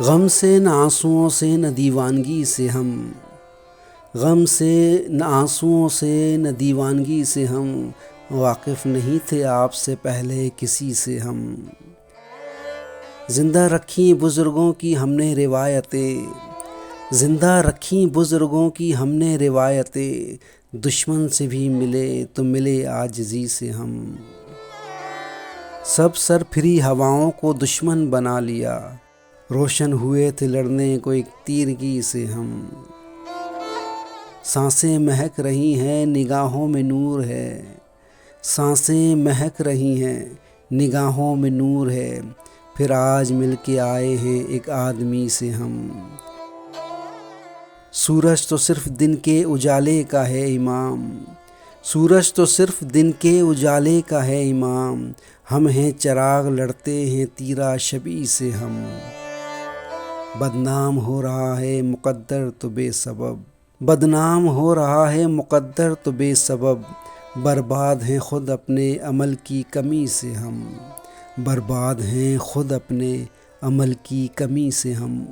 غم سے نہ آنسوؤں سے نہ دیوانگی سے ہم، غم سے نہ آنسوؤں سے نہ دیوانگی سے ہم، واقف نہیں تھے آپ سے پہلے کسی سے ہم۔ زندہ رکھیں بزرگوں کی ہم نے روایتیں، زندہ رکھیں بزرگوں کی ہم نے روایتیں، دشمن سے بھی ملے تو ملے عاجزی سے ہم۔ سب سر پھری ہواؤں کو دشمن بنا لیا، روشن ہوئے تھے لڑنے کو ایک تیرگی سے ہم۔ سانسیں مہک رہی ہیں نگاہوں میں نور ہے، سانسیں مہک رہی ہیں نگاہوں میں نور ہے، پھر آج مل کے آئے ہیں ایک آدمی سے ہم۔ سورج تو صرف دن کے اجالے کا ہے امام، سورج تو صرف دن کے اجالے کا ہے امام، ہم ہیں چراغ لڑتے ہیں تیرا شبی سے ہم۔ بدنام ہو رہا ہے مقدر تو بے سبب، بدنام ہو رہا ہے مقدر تو بے سبب، برباد ہیں خود اپنے عمل کی کمی سے ہم، برباد ہیں خود اپنے عمل کی کمی سے ہم۔